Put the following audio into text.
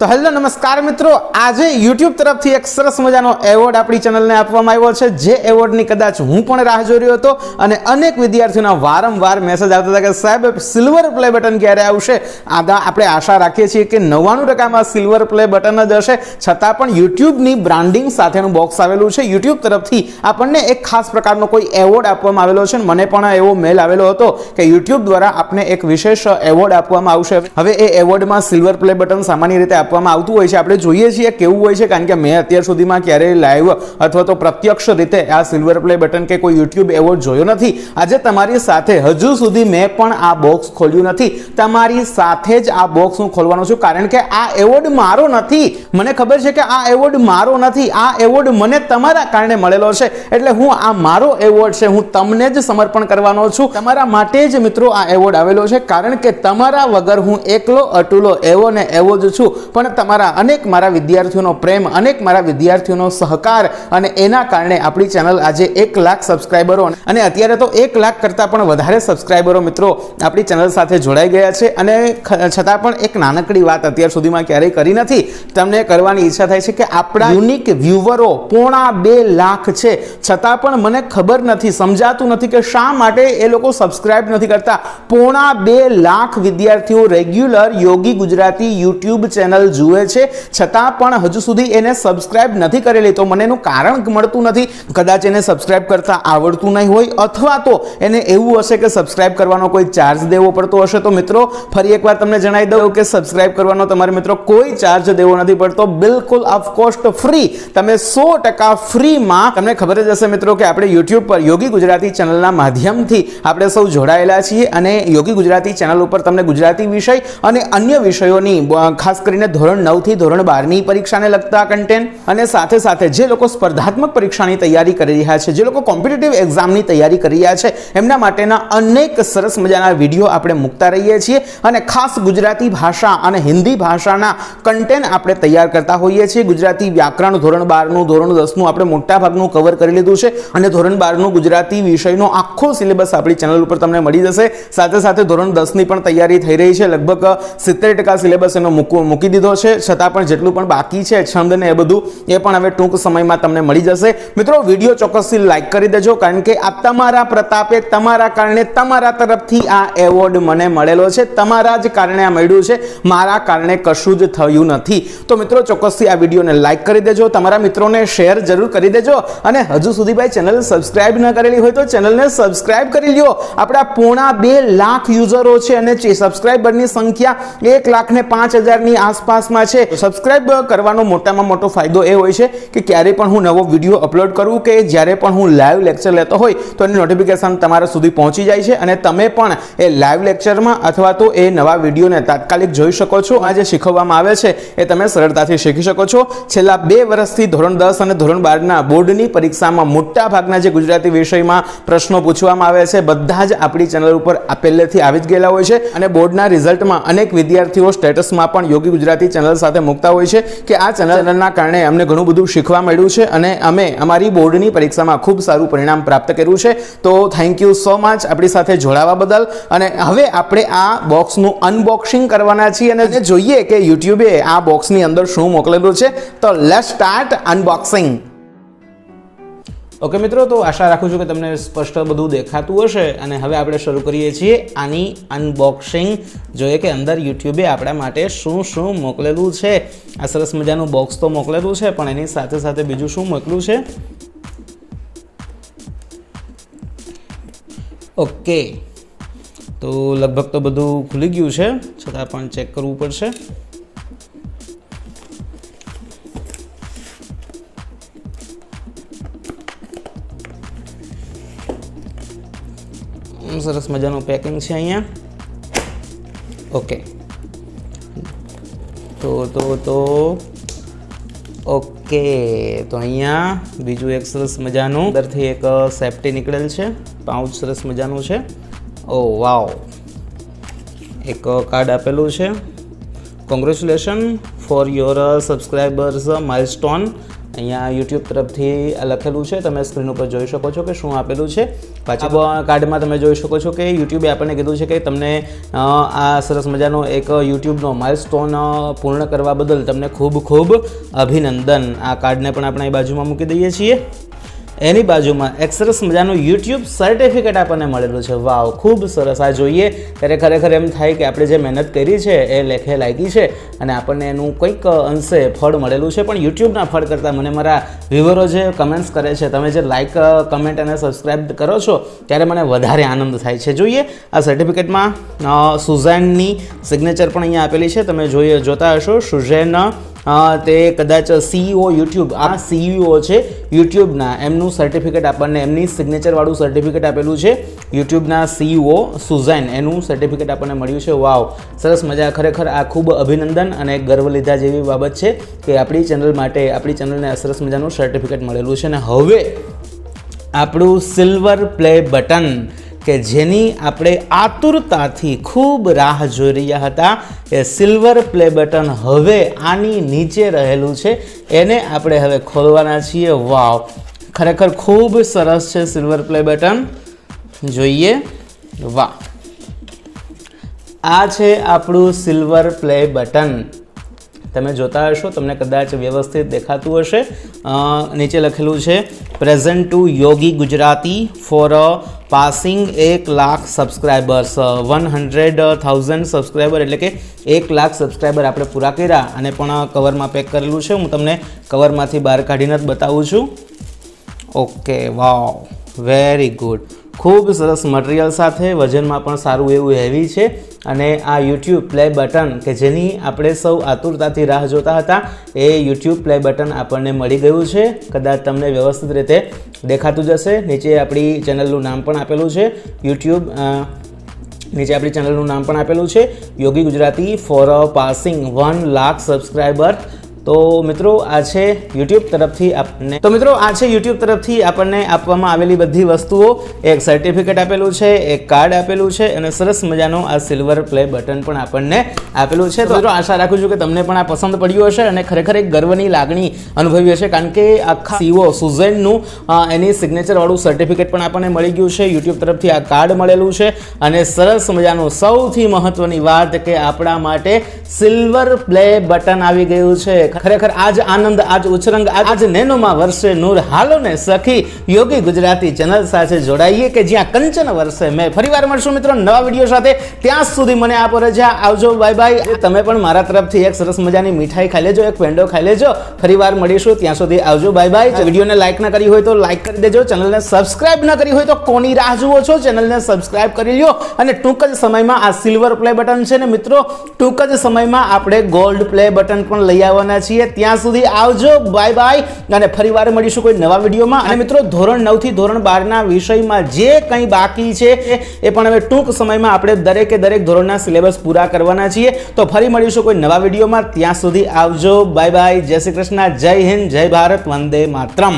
तो हेलो नमस्कार मित्रों, आज यूट्यूब तरफ थी एक सरस मजानो एवोर्ड अपनी चैनल ने आपवामां आव्यो छे। जे एवोर्ड नी कदाच हूँ पण राह जोई रह्यो हतो अने अनेक विद्यार्थीओना वारंवार मेसेज आवता हता के साहेब सिल्वर प्ले बटन क्यारे आवशे। आपणे आशा राखीए छीए के 99% में सिल्वर प्ले बटन ज हशे, छतां पण यूट्यूब नी ब्रांडिंग साथेनुं बॉक्स आवेलुं छे। यूट्यूब तरफथी आपणने एक खास प्रकारनो कोई एवोर्ड आपवामां आवेलो छे। मने पण एवो मेल आवेलो हतो के यूट्यूब द्वारा आपने एक विशेष एवोर्ड आपवामां आवशे। हवे ए एवोर्डमां सिल्वर प्ले बटन सामान्य रीते आपवामां आवतुं होय छे। આપણે જોઈએ છીએ કેવું હોય છે, કારણ કે મેં અત્યાર સુધીમાં ક્યારેય લાઈવ અથવા તો પ્રત્યક્ષ રીતે આ સિલ્વર પ્લે બટન કે કોઈ યુટ્યુબ એવોર્ડ જોયો નથી। આજે તમારી સાથે હજુ સુધી મેં પણ આ બોક્સ ખોલ્યું નથી, તમારી સાથે જ આ બોક્સ હું ખોલવાનો છું, કારણ કે આ એવોર્ડ મારો નથી। મને ખબર છે કે આ એવોર્ડ મારો નથી, આ એવોર્ડ મને તમારા કારણે મળેલો છે। એટલે હું આ મારો એવોર્ડ છે, હું તમને જ સમર્પણ કરવાનો છું। તમારા માટે જ મિત્રો આ એવોર્ડ આવેલો છે, કારણ કે તમારા વગર હું એકલો અટુલો એવો ને એવો જ છું, પણ अनेक मारा विद्यार्थीओनो प्रेम, अनेक मारा विद्यार्थीओनो सहकार अने एना कारणे आपणी चेनल आजे 1 लाख सब्सक्राइबरो अने अत्यारे तो 1 लाख करता पण वधारे सब्सक्राइबरो मित्रों आपणी चेनल साथे जोड़ाई गया छे। अने छतां पण एक नानकड़ी वात अत्यार सुधीमां क्यारेय करी नथी, तमने करवानी इच्छा थाय छे के आपणा युनिक व्यूवरो 2.5 लाख छे, छतां पण मने खबर नथी, समजातुं नथी के शा माटे ए लोको सब्सक्राइब नथी करता। 2.5 लाख विद्यार्थीओ रेग्युलर योगी गुजराती यूट्यूब चेनल जुए छे, छतां पण हजू सुधी एने सब्सक्राइब नहीं करेली। तो मने एनुं कारण मळतुं नथी। कदाच एने सब्सक्राइब करता आवडतुं नहीं होय, अथवा तो एने एवुं हशे के सब्सक्राइब करवानो कोई चार्ज देवो पड़तो हशे। तो मित्रों फरी एकवार तमने जणावी दઉં के सब्सक्राइब करवानो तमारे मित्रों कोई चार्ज देवो नहीं पड़तो, बिल्कुल ऑफ कॉस्ट फ्री। तमे 100% फ्री में तमने खबर ज हशे मित्रों के आपणे यूट्यूब पर योगी गुजराती चैनलना माध्यमथी आपणे सौ जोड़ायेला छीए अने योगी गुजराती चैनल पर तमने गुजराती विषय अने अन्य विषयोनी खास करीने धोरण 9 થી ધોરણ 12 ની પરીક્ષાને લગતા કન્ટેન્ટ અને સાથે સાથે જે લોકો સ્પર્ધાત્મક પરીક્ષાની તૈયારી કરી રહ્યા છે, જે લોકો કોમ્પિટિટિવ એક્ઝામની તૈયારી કરી રહ્યા છે, એમના માટેના અનેક સરસ મજાના વિડિયો આપણે મૂકતા રહીએ છીએ અને ખાસ ગુજરાતી ભાષા અને હિન્દી ભાષાના કન્ટેન્ટ આપણે તૈયાર કરતા હોઈએ છીએ। ગુજરાતી વ્યાકરણ ધોરણ 12 નું, ધોરણ 10 નું આપણે મોટા ભાગનું કવર કરી લીધું છે અને ધોરણ 12 નું ગુજરાતી વિષયનો આખો સિલેબસ આપણી ચેનલ ઉપર તમને મળી જશે। સાથે સાથે ધોરણ 10 ની પણ તૈયારી થઈ રહી છે, લગભગ 70% સિલેબસ એનો મૂકી દીધો છે। छतां पण जेटલું પણ બાકી છે છંદ ને એ બધું એ પણ હવે ટૂંક સમયમાં તમને મળી જશે। મિત્રો વિડિયો ચોક્કસથી લાઈક કરી દેજો, કારણ કે આ તમારા પ્રતાપે, તમારા કારણે, તમારા તરફથી આ એવોર્ડ મને મળેલો છે, તમારા જ કારણે આ મળ્યું છે, મારા કારણે કશું જ થયું નથી। તો મિત્રો ચોક્કસથી આ વિડિયોને લાઈક કરી દેજો, તમારા મિત્રોને શેર જરૂર કરી દેજો અને હજુ સુધી ભાઈ ચેનલ સબસ્ક્રાઇબ ન કરેલી હોય તો ચેનલને સબસ્ક્રાઇબ કરી લ્યો। આપણા 2.5 લાખ યુઝરો છે અને સબસ્ક્રાઇબરની સંખ્યા 1,05,000 ની આસપાસમાં છે। સબસ્ક્રાઇબ કરવાનો મોટામાં મોટો ફાયદો એ હોય છે કે ક્યારે પણ હું નવો વિડિયો અપલોડ કરું કે જ્યારે પણ હું લાઈવ લેક્ચર લેતો હોય તો એની નોટિફિકેશન તમારા સુધી પહોંચી જાય છે અને તમે પણ એ લાઈવ લેક્ચરમાં અથવા તો એ નવા વિડિયોને તાત્કાલિક જોઈ શકો છો। આ જે શીખવવામાં આવે છે એ તમે સરળતાથી શીખી શકો છો। છેલ્લા 2 વર્ષથી ધોરણ 10 અને ધોરણ 12 ના બોર્ડની પરીક્ષામાં મોટા ભાગના જે ગુજરાતી વિષયમાં પ્રશ્નો પૂછવામાં આવે છે બધા જ આપણી ચેનલ ઉપર પહેલેથી આવી જ ગયેલા હોય છે અને બોર્ડના રિઝલ્ટમાં અનેક વિદ્યાર્થીઓ સ્ટેટસમાં પણ યોગી ગુજરાતી ચેનલ સાથે મુકતા હોય છે કે આ ચેનલના કારણે અમને ઘણું બધું શીખવા મળ્યું છે અને અમે અમારી બોર્ડની પરીક્ષામાં ખૂબ સારું પરિણામ પ્રાપ્ત કર્યું છે। તો થેન્ક યુ સો મચ આપણી સાથે જોડાવા બદલ। અને હવે આપણે આ બોક્સનું અનબોક્સિંગ કરવાના છીએ અને જોઈએ કે યુટ્યુબે આ બોક્સની અંદર શું મોકલેલું છે। તો લેટ્સ સ્ટાર્ટ અનબોક્સિંગ। ओके मित्रों, तो आशा राखું છું કે તમને સ્પષ્ટ બધું દેખાતું હશે અને હવે આપણે શરૂ કરીએ છીએ આની અનબોક્સિંગ। જોઈએ કે અંદર યુટ્યુબે આપણા માટે શું શું મોકલેલું છે। આ સરસ મજાનું બોક્સ તો મોકલેલું છે, પણ એની સાથે સાથે બીજું શું મોકલ્યું છે। ઓકે, તો લગભગ તો બધું ખુલી ગયું છે, છતાં પણ ચેક કરવું પડશે। સરસ મજાનું પેકિંગ છે અહીંયા। ઓકે, તો ઓકે, તો અહીંયા બીજું એક સરસ મજાનું અંદરથી એક સેફટી નીકળેલ છે, પાઉચ સરસ મજાનું છે। ઓ વાવ, એક કાર્ડ આપેલું છે, congratulation for your subscribers milestone અહીંયા યુટ્યુબ તરફથી લખેલું છે, તમે સ્ક્રીન ઉપર જોઈ શકો છો કે શું આપેલું છે. પાછા કાર્ડમાં તમે જોઈ શકો છો કે યુટ્યુબે આપણને કીધું છે કે તમને આ સરસ મજાનો એક યુટ્યુબનો માઇલસ્ટોન પૂર્ણ કરવા બદલ તમને ખૂબ ખૂબ અભિનંદન. આ કાર્ડને પણ આપણે એ બાજુમાં મૂકી દઈએ છીએ. એની બાજુમાં એક સરસ મજાનું યુટ્યુબ સર્ટિફિકેટ આપણને મળેલું છે. વાવ, ખૂબ સરસ. આ જોઈએ ત્યારે ખરેખર એમ થાય કે આપણે જે મહેનત કરી છે એ લેખે લાગી છે અને આપણને એનું કંઈક અંશે ફળ મળેલું છે. પણ યુટ્યુબના ફળ કરતાં મને મારા વ્યુઅરો જે કમેન્ટ્સ કરે છે, તમે જે લાઇક, કમેન્ટ અને સબસ્ક્રાઈબ કરો છો ત્યારે મને વધારે આનંદ થાય છે. જોઈએ આ સર્ટિફિકેટમાં સુઝેનની સિગ્નેચર પણ અહીંયા આપેલી છે. તમે જોતા હશો સુઝેન તે કદાચ CEO યુટ્યુબ, આ CEO છે યુટ્યુબના, એમનું સર્ટિફિકેટ આપણને, એમની સિગ્નેચરવાળું સર્ટિફિકેટ આપેલું છે. યુટ્યુબના CEO સુઝેન, એનું સર્ટિફિકેટ આપણને મળ્યું છે. વાવ, સરસ મજા. ખરેખર આ ખૂબ અભિનંદન અને ગર્વ લીધા જેવી બાબત છે કે આપણી ચેનલ માટે, આપણી ચેનલને સરસ મજાનું સર્ટિફિકેટ મળેલું છે. અને હવે આપણું સિલ્વર પ્લે બટન કે જેની આપણે આતુરતાથી ખૂબ રાહ જોઈ રહ્યા હતા, એ સિલ્વર પ્લે બટન હવે આની નીચે રહેલું છે, એને આપણે હવે ખોલવાના છીએ. વાવ, ખરેખર ખૂબ સરસ છે સિલ્વર પ્લે બટન. જોઈએ, વાહ, આ છે આપણું સિલ્વર પ્લે બટન. તમે જોતા હશો, તમને કદાચ વ્યવસ્થિત દેખાતું હશે. નીચે લખેલું છે present to Yogi Gujarati for passing 1 lakh subscribers. 100,000 subscriber એટલે કે 1 લાખ સબસ્ક્રાઈબર આપણે પૂરા કર્યા અને પણ કવરમાં પેક કરેલું છે. હું તમને કવરમાંથી બહાર કાઢીને જ બતાવું છું. ઓકે, વાવ, વેરી ગુડ. ખૂબ સરસ મટીરિયલ સાથે, વજનમાં પણ સારું એવું હેવી છે. અને આ યુટ્યુબ પ્લે બટન કે જેની આપણે સૌ આતુરતાથી રાહ જોતા હતા, એ યુટ્યુબ પ્લે બટન આપણને મળી ગયું છે. કદાચ તમને વ્યવસ્થિત રીતે દેખાતું જ હશે. નીચે આપણી ચેનલનું નામ પણ આપેલું છે યુટ્યુબ, નીચે આપણી ચેનલનું નામ પણ આપેલું છે Yogi Gujarati for passing 1 lakh subscriber. તો મિત્રો આ છે યુટ્યુબ તરફથી આપણને, આપણને આપવામાં આવેલી બધી વસ્તુઓ. એક સર્ટિફિકેટ આપેલું છે, એક કાર્ડ આપેલું છે અને સરસ મજાનો આ સિલ્વર પ્લે બટન પણ આપણને આપેલું છે. તો મિત્રો આશા રાખું છું કે તમને પણ આ પસંદ પડ્યું હશે અને ખરેખર એક ગર્વની લાગણી અનુભવી હશે, કારણ કે આખા CEO સુઝેનનું એની સિગ્નેચરવાળું સર્ટિફિકેટ પણ આપણને મળી ગયું છે. યુટ્યુબ તરફથી આ કાર્ડ મળેલું છે અને સરસ મજાનું સૌથી મહત્વની વાત કે આપણા માટે સિલ્વર પ્લે બટન આવી ગયું છે. ખરેખર આજ આનંદ, આજ ઉછરંગ, આજ નેનોમાં વર્ષે નૂર. હાલો ને સખી યોગી ગુજરાતી ચેનલ સાથે જોડાઈએ કે જ્યાં કંચન વર્ષે મેં. ફરીવાર મળશું મિત્રો નવા વિડીયો સાથે. ત્યાં સુધી મને આપો રજા. આવજો, બાય બાય. તમે પણ મારા તરફથી એક સરસ મજાની મીઠાઈ ખાઈ લેજો, એક પેંડો ખાઈ લેજો. ફરીવાર મળીશું, ત્યાં સુધી આવજો, બાય બાય. વિડીયોને લાઈક ના કરી હોય તો લાઈક કરી દેજો. ચેનલને સબસ્ક્રાઇબ ના કરી હોય તો કોની રાહ જુઓ છો? ચેનલને સબસ્ક્રાઇબ કરી લ્યો. અને ટૂંક જ સમયમાં આ સિલ્વર પ્લે બટન છે ને મિત્રો, ટૂંક જ સમયમાં આપણે ગોલ્ડ પ્લે બટન પણ લઈ આવવાના છીએ. ત્યાં સુધી આવજો, બાય બાય. અને ફરીવાર મળીશું કોઈ નવા વિડીયોમાં. અને મિત્રો ધોરણ 9 થી ધોરણ 12 ના વિષયમાં જે કંઈ બાકી છે એ પણ હવે ટૂંક સમયમાં આપણે દરેકે દરેક ધોરણના સિલેબસ પૂરા કરવાના છીએ. તો ફરી મળીશું કોઈ નવા વિડીયોમાં. ત્યાં સુધી આવજો, બાય બાય. જય શ્રી કૃષ્ણ, જય હિન્દ, જય ભારત, વંદે માતરમ.